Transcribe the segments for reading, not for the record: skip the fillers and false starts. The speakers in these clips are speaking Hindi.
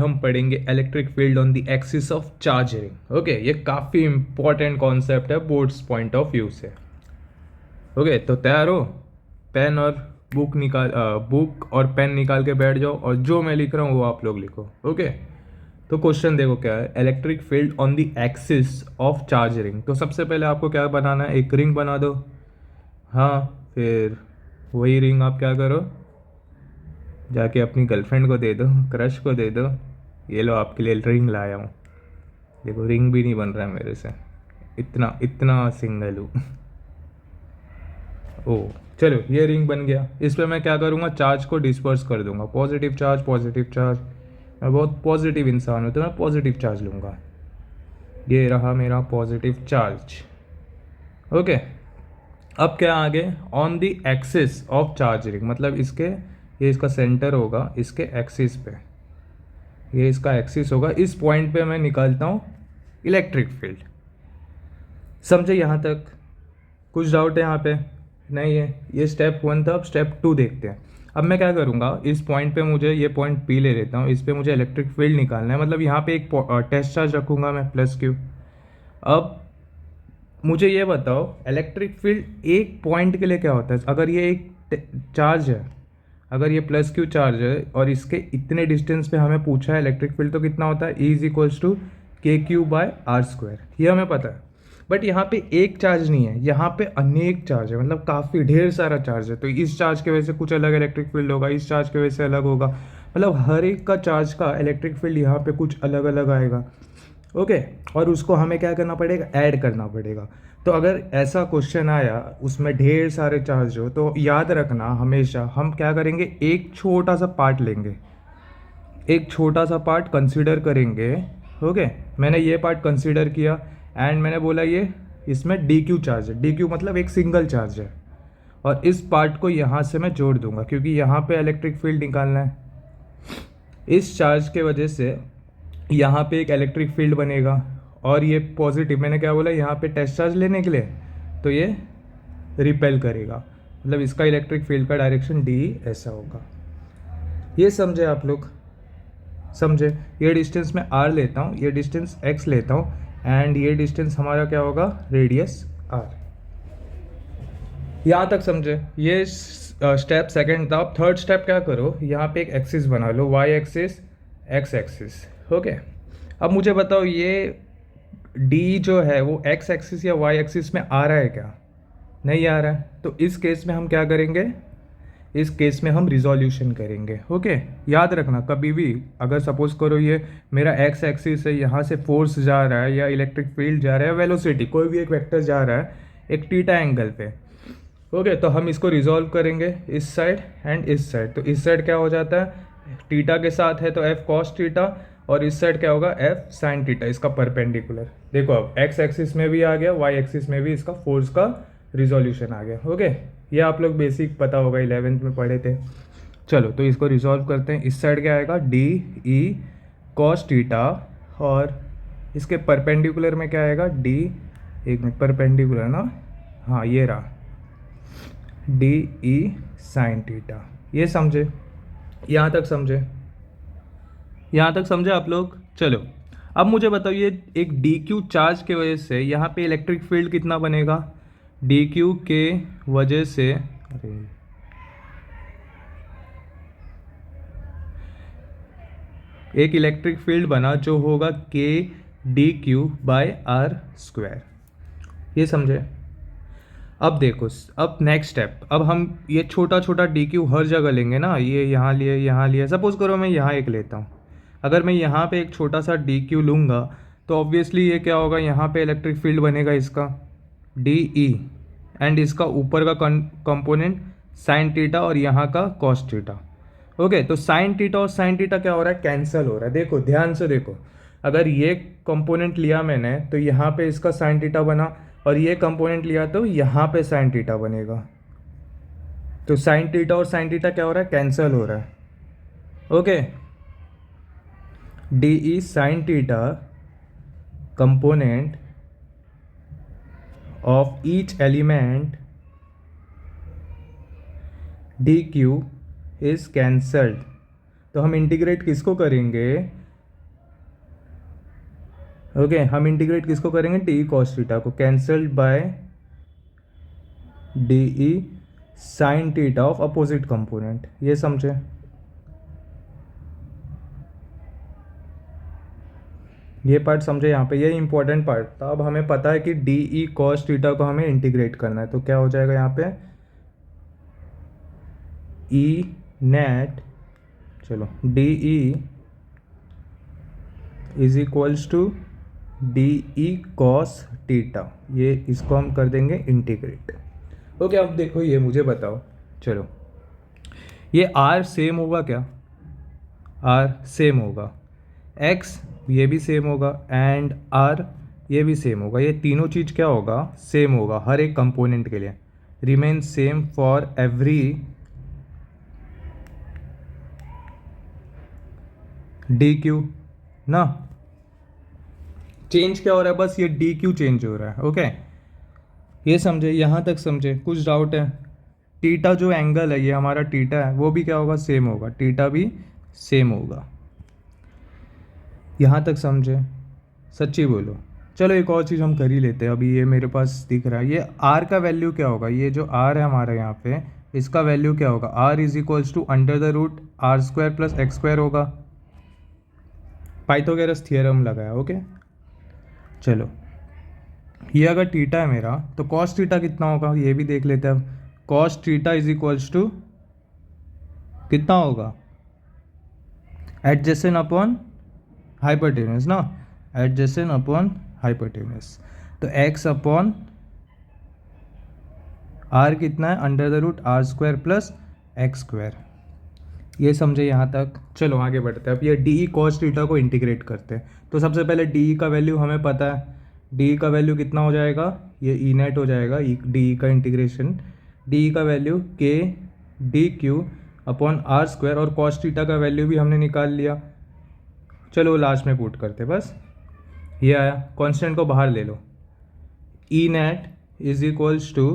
हम पढ़ेंगे electric field on the axis of charging. Okay, ये काफ़ी इंपॉर्टेंट कॉन्सेप्ट है बोर्ड्स पॉइंट ऑफ व्यू से। ओके, तो तैयार हो? पेन और बुक और पेन निकाल के बैठ जाओ और जो मैं लिख रहा हूँ वो आप लोग लिखो। ओके, तो क्वेश्चन देखो क्या है, electric field on the axis of charge ring. तो सबसे पहले आपको क्या बनाना है, एक रिंग बना दो। हाँ, फिर वही रिंग आप क्या करो, जाके अपनी गर्लफ्रेंड को दे दो, क्रश को दे दो। ये लो आपके लिए रिंग लाया हूँ। देखो रिंग भी नहीं बन रहा है मेरे से, इतना इतना सिंगल हूँ। ओ, चलो ये रिंग बन गया। इस पर मैं क्या करूँगा, चार्ज को डिस्पर्स कर दूंगा। पॉजिटिव चार्ज पॉजिटिव चार्ज, मैं बहुत पॉजिटिव इंसान हूँ तो मैं पॉजिटिव चार्ज लूँगा। ये रहा मेरा पॉजिटिव चार्ज। ओके, अब क्या आगे, on the axis of charge ring, मतलब इसके, ये इसका सेंटर होगा, इसके एक्सिस पे, ये इसका एक्सिस होगा। इस पॉइंट पे मैं निकालता हूँ इलेक्ट्रिक फील्ड। समझे यहाँ तक? कुछ डाउट है यहाँ पे? नहीं है? ये स्टेप 1 था। अब स्टेप 2 देखते हैं। अब मैं क्या करूँगा, इस पॉइंट पे मुझे, ये पॉइंट पी ले लेता हूँ, इस पे मुझे इलेक्ट्रिक फील्ड निकालना है। मतलब यहाँ पे एक टेस्ट चार्ज रखूँगा मैं, प्लस क्यू। अब मुझे ये बताओ, इलेक्ट्रिक फील्ड एक पॉइंट के लिए क्या होता है? अगर ये एक चार्ज है, अगर ये प्लस क्यू चार्ज है और इसके इतने डिस्टेंस पे हमें पूछा है इलेक्ट्रिक फील्ड, तो कितना होता है? E इज इक्वल्स टू के क्यू बाय आर स्क्वायर। ये हमें पता है। बट यहाँ पे एक चार्ज नहीं है, यहाँ पे अनेक चार्ज है, मतलब काफ़ी ढेर सारा चार्ज है। तो इस चार्ज की वजह से कुछ अलग इलेक्ट्रिक फील्ड होगा, इस चार्ज की वजह से अलग होगा। मतलब हर एक का चार्ज का इलेक्ट्रिक फील्ड यहाँ पे कुछ अलग अलग आएगा। ओके, और उसको हमें क्या करना पड़ेगा, ऐड करना पड़ेगा। तो अगर ऐसा क्वेश्चन आया उसमें ढेर सारे चार्ज हो, तो याद रखना हमेशा हम क्या करेंगे, एक छोटा सा पार्ट लेंगे, एक छोटा सा पार्ट कंसीडर करेंगे। ओके, मैंने ये पार्ट कंसीडर किया एंड मैंने बोला ये, इसमें डी क्यू चार्ज है। डी क्यू मतलब एक सिंगल चार्ज है, और इस पार्ट को यहाँ से मैं जोड़ दूंगा क्योंकि यहाँ पे इलेक्ट्रिक फील्ड निकालना है। इस चार्ज के वजह से यहाँ पे एक इलेक्ट्रिक फील्ड बनेगा, और ये पॉजिटिव, मैंने क्या बोला, यहाँ पे टेस्ट चार्ज लेने के लिए, तो ये रिपेल करेगा। मतलब इसका इलेक्ट्रिक फील्ड का डायरेक्शन डी ऐसा होगा। ये समझे आप लोग? समझे? ये डिस्टेंस मैं आर लेता हूँ, ये डिस्टेंस एक्स लेता हूँ, एंड ये डिस्टेंस हमारा क्या होगा, रेडियस आर। यहाँ तक समझे? ये स्टेप सेकंड था। अब थर्ड स्टेप क्या करो, यहाँ पे एक एक्सिस बना लो, Y axis, X axis. Okay, अब मुझे बताओ ये डी जो है वो एक्स एक्सिस या वाई एक्सिस में आ रहा है क्या? नहीं आ रहा है। तो इस केस में हम क्या करेंगे, इस केस में हम रिजोल्यूशन करेंगे। ओके, याद रखना कभी भी अगर सपोज करो ये मेरा एक्स एक्सिस है, यहाँ से फोर्स जा रहा है या इलेक्ट्रिक फील्ड जा रहा है, वेलोसिटी कोई भी एक वेक्टर जा रहा है एक थीटा एंगल पे। ओके, तो हम इसको रिजॉल्व करेंगे इस साइड एंड इस साइड। तो इस साइड क्या हो जाता है, थीटा के साथ है तो एफ कॉस थीटा, और इस साइड क्या होगा, एफ साइन थीटा, इसका परपेंडिकुलर। देखो अब एक्स एक्सिस में भी आ गया, वाई एक्सिस में भी इसका फोर्स का रिजोल्यूशन आ गया। ओके, ये आप लोग बेसिक पता होगा, 11th में पढ़े थे। चलो तो इसको रिजॉल्व करते हैं। इस साइड क्या आएगा, डी ई कॉस थीटा, और इसके परपेंडिकुलर में क्या आएगा, डी, एक मिनट, परपेंडिकुलर ना, हाँ ये रहा, डी ई साइन थीटा। ये समझे? यहाँ तक समझे? यहाँ तक समझे आप लोग? चलो अब मुझे बताइए, एक डी क्यू चार्ज के वजह से यहाँ पे इलेक्ट्रिक फील्ड कितना बनेगा? डी क्यू के वजह से, अरे एक इलेक्ट्रिक फील्ड बना जो होगा k d q by r square. ये समझे? अब देखो, अब नेक्स्ट स्टेप, अब हम ये छोटा छोटा डी क्यू हर जगह लेंगे ना, ये यहाँ लिए, यहाँ लिए, सपोज करो मैं यहाँ एक लेता हूँ। अगर मैं यहाँ पे एक छोटा सा डी क्यू लूँगा तो ऑब्वियसली ये क्या होगा, यहाँ पे इलेक्ट्रिक फील्ड बनेगा इसका डी ई, एंड इसका ऊपर का कंपोनेंट साइन थीटा और यहाँ का कॉस थीटा। ओके, तो साइन थीटा और साइन थीटा क्या हो रहा है, कैंसिल हो रहा है। देखो ध्यान से देखो, अगर ये कंपोनेंट लिया मैंने तो यहाँ पे इसका साइन थीटा बना, और ये कंपोनेंट लिया तो यहाँ पे साइन थीटा बनेगा। तो साइन थीटा और साइन थीटा क्या हो रहा है, कैंसिल हो रहा है। Okay, D E sine theta component of each element D Q is cancelled. तो हम इंटीग्रेट किसको करेंगे, ओके हम इंटीग्रेट किसको करेंगे, डी ई कॉस थीटा को, cancelled by D E sine theta of opposite component, ये समझे। ये पार्ट समझे यहाँ पे, ये इंपॉर्टेंट पार्ट था। अब हमें पता है कि डी ई कॉस थीटा को हमें इंटीग्रेट करना है, तो क्या हो जाएगा यहाँ पे, ई नेट, चलो d e is equals to d e cos theta, ये इसको हम कर देंगे इंटीग्रेट। ओके अब देखो ये मुझे बताओ, चलो ये आर सेम होगा क्या, आर सेम होगा, एक्स ये भी सेम होगा, एंड आर ये भी सेम होगा, ये तीनों चीज़ क्या होगा, सेम होगा हर एक कंपोनेंट के लिए, remain same for every D Q ना। चेंज क्या हो रहा है, बस ये डी क्यू चेंज हो रहा है। ओके ये समझे, यहाँ तक समझे, कुछ डाउट है। टीटा जो एंगल है, ये हमारा टीटा है, वो भी क्या होगा, सेम होगा, टीटा भी सेम होगा। यहाँ तक समझे, सच्ची बोलो। चलो एक और चीज़ हम कर ही लेते हैं, अभी ये मेरे पास दिख रहा है, ये आर का वैल्यू क्या होगा, ये जो आर है हमारा यहाँ पे, इसका वैल्यू क्या होगा, r is equals to under the root r square plus x square होगा, पाइथागोरस थ्योरम लगाया। ओके चलो ये अगर थीटा है मेरा, तो कॉस थीटा कितना होगा, ये भी देख लेते हैं अब। Cos theta is equals to कितना होगा, एडजेसेंट अपॉन हाइपोटेन्यूज ना, एडजेसेंट अपॉन हाइपोटेन्यूज, तो एक्स अपॉन आर कितना है, under the root r square plus x square, ये समझे यहाँ तक। चलो आगे बढ़ते हैं, अब ये डी ई कॉस थीटा को इंटीग्रेट करते हैं। तो सबसे पहले डी ई का वैल्यू हमें पता है, डी ई का वैल्यू कितना हो जाएगा, ये ई नेट हो जाएगा, डी ई का इंटीग्रेशन, डी ई का value k d q upon r square, और कॉस थीटा का वैल्यू भी हमने निकाल लिया। चलो लास्ट में पुट करते, बस ये आया, कांस्टेंट को बाहर ले लो, ई नेट इज इक्वल्स टू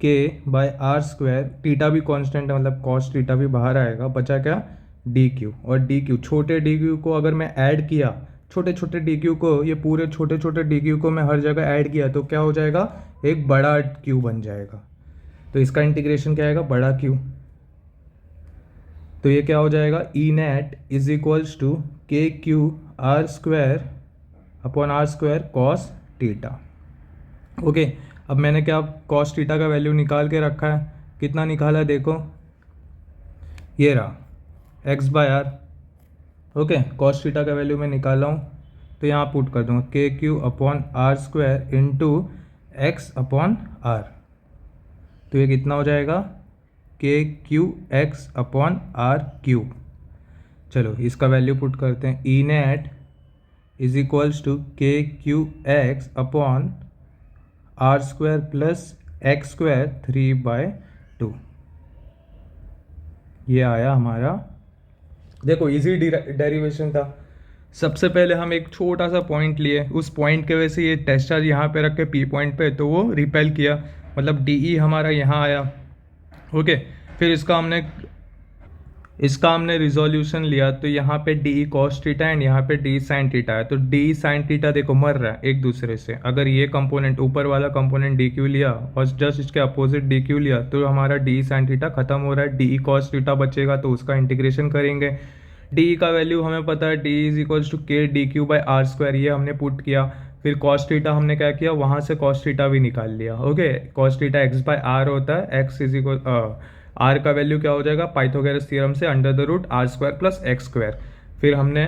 के बाय आर स्क्वायर, टीटा भी कांस्टेंट है मतलब कॉस टीटा भी बाहर आएगा, बचा क्या, डी क्यू, और डी क्यू, छोटे डी क्यू को अगर मैं ऐड किया, छोटे छोटे डी क्यू को, ये पूरे छोटे छोटे डी क्यू को मैं हर जगह ऐड किया, तो क्या हो जाएगा, एक बड़ा क्यू बन जाएगा, तो इसका इंटीग्रेशन क्या आएगा, बड़ा क्यू, तो ये क्या हो जाएगा, e net is equals to के q r square upon r square cos theta. Okay अब मैंने क्या कॉस टीटा का वैल्यू निकाल के रखा है, कितना निकाला है देखो, ये रहा x by r. Okay cos theta का वैल्यू मैं निकाला हूँ, तो यहाँ पुट कर दूँगा k q upon r square into x upon r, तो ये कितना हो जाएगा, k Q x upon r cube. चलो इसका वैल्यू पुट करते हैं, e net is equals to के Q x upon r square plus x square 3/2, ये आया हमारा। देखो इजी डेरिवेशन था। सबसे पहले हम एक छोटा सा पॉइंट लिए, उस पॉइंट के वजह से ये टेस्ट चार्ज यहाँ पे रख के पी पॉइंट पे, तो वो रिपेल किया, मतलब डी ई हमारा यहाँ आया। ओके फिर इसका हमने रिजोल्यूशन लिया, तो यहाँ पे D e cos theta and यहाँ पे डी साइन थीटा है, तो डी साइन थीटा देखो मर रहा है एक दूसरे से। अगर ये कंपोनेंट ऊपर वाला कंपोनेंट डी क्यू लिया और जस्ट इसके अपोजिट डी क्यू लिया, तो हमारा डी साइन थीटा खत्म हो रहा है, डी ई कॉस थीटा बचेगा, तो उसका इंटीग्रेशन करेंगे। डी ई का वैल्यू हमें पता है, d is equals to k d q by r square, ये हमने पुट किया। फिर कॉस थीटा हमने क्या किया, वहाँ से कॉस थीटा भी निकाल लिया। Okay cos theta x by r होता है, एक्स इज इक्वल आर का वैल्यू क्या हो जाएगा, पाइथागोरस थ्योरम से under the root r square plus x square. फिर हमने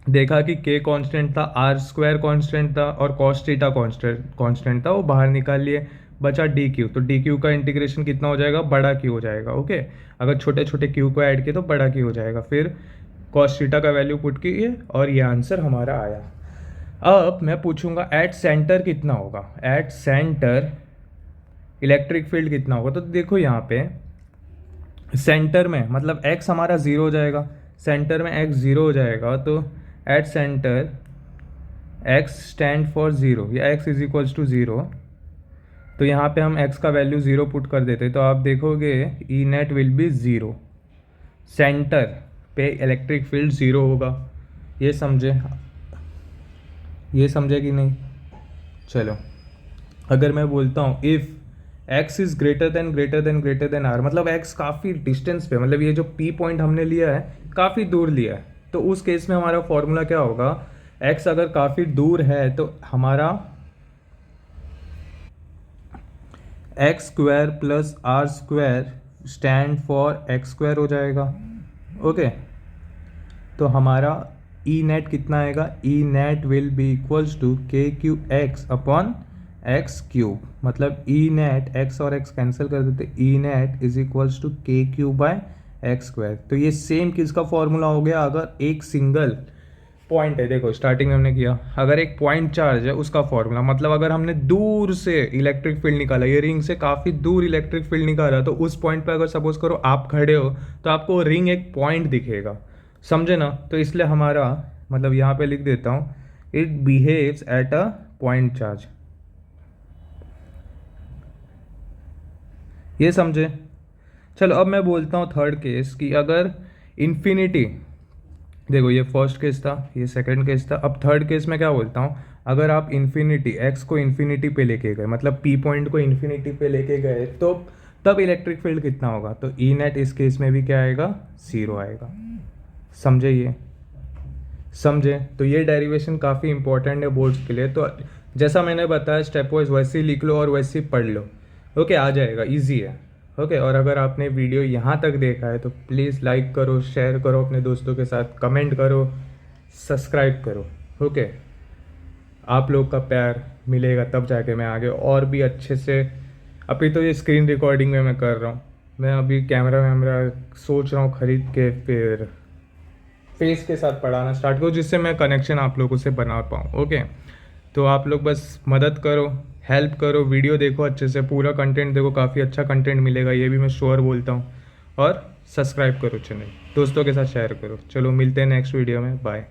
देखा कि के कांस्टेंट था, आर स्क्वायर कांस्टेंट था और कॉस थीटा कांस्टेंट था, वो बाहर निकाल लिए, बचा डी क्यू। तो डी क्यू का इंटीग्रेशन कितना हो जाएगा, बड़ा क्यू हो जाएगा। ओके अगर छोटे छोटे क्यू को ऐड किए तो बड़ा क्यू हो जाएगा। फिर कॉस थीटा का वैल्यू पुट किए और ये आंसर हमारा आया। अब मैं पूछूंगा एट सेंटर कितना होगा, एट सेंटर इलेक्ट्रिक फील्ड कितना होगा। तो देखो यहाँ पे सेंटर में मतलब x हमारा 0 हो जाएगा, सेंटर में x 0 हो जाएगा, तो at centre x stand for 0 या x इज इक्वल्स टू 0, तो यहाँ पे हम x का वैल्यू 0 पुट कर देते, तो आप देखोगे ई नेट विल बी 0, सेंटर पे इलेक्ट्रिक फील्ड 0 होगा, ये समझे। ये समझे कि नहीं? चलो, अगर मैं बोलता हूँ if x is greater than r, मतलब x काफ़ी डिस्टेंस पे, मतलब ये जो p पॉइंट हमने लिया है काफ़ी दूर लिया है, तो उस केस में हमारा फॉर्मूला क्या होगा? x अगर काफ़ी दूर है तो हमारा X square plus R square stand for X square हो जाएगा। ओके, तो हमारा ई नेट कितना आएगा? E net will be equals to के Q x upon X cube, मतलब ई नेट एक्स और एक्स कैंसिल कर देते, E net is equals to K cube by X square. तो ये सेम किसका फॉर्मूला हो गया? अगर एक सिंगल पॉइंट है, देखो स्टार्टिंग में हमने किया, अगर एक पॉइंट चार्ज है उसका फॉर्मूला, मतलब अगर हमने दूर से इलेक्ट्रिक फील्ड निकाला, ये रिंग से काफ़ी दूर इलेक्ट्रिक फील्ड निकाला, तो उस पॉइंट पे अगर सपोज करो आप खड़े हो तो आपको रिंग एक पॉइंट दिखेगा, समझे ना? तो इसलिए हमारा मतलब यहाँ पे लिख देता हूँ, it behaves at a point charge. ये समझे? चलो अब मैं बोलता हूँ थर्ड केस कि अगर इन्फिनिटी, देखो ये फर्स्ट केस था, ये सेकंड केस था, अब थर्ड केस में क्या बोलता हूँ, अगर आप इन्फिनिटी एक्स को इन्फिनिटी पे लेके गए, मतलब पी पॉइंट को इन्फिनिटी पे लेके गए, तो तब इलेक्ट्रिक फील्ड कितना होगा? तो ई नेट इस केस में भी क्या आएगा? 0 आएगा। समझे? ये समझे? तो ये डेरिवेशन काफ़ी इंपॉर्टेंट है बोर्ड्स के लिए, तो जैसा मैंने बताया स्टेप वाइज वैसे ही लिख लो और वैसे ही पढ़ लो। ओके, आ जाएगा, ईजी है। ओके, और अगर आपने वीडियो यहाँ तक देखा है तो प्लीज़ लाइक करो, शेयर करो अपने दोस्तों के साथ, कमेंट करो, सब्सक्राइब करो। ओके, आप लोग का प्यार मिलेगा तब जाके मैं आगे और भी अच्छे से, अभी तो ये स्क्रीन रिकॉर्डिंग में मैं कर रहा हूँ, मैं अभी कैमरा वैमरा सोच रहा हूँ ख़रीद के फिर फेस के साथ पढ़ाना स्टार्ट करो, जिससे मैं कनेक्शन आप लोगों से बना पाऊँ। ओके, तो आप लोग बस मदद करो, हेल्प करो, वीडियो देखो अच्छे से, पूरा कंटेंट देखो, काफ़ी अच्छा कंटेंट मिलेगा, ये भी मैं श्योर बोलता हूँ। और सब्सक्राइब करो चैनल, दोस्तों के साथ शेयर करो। चलो मिलते हैं नेक्स्ट वीडियो में, बाय।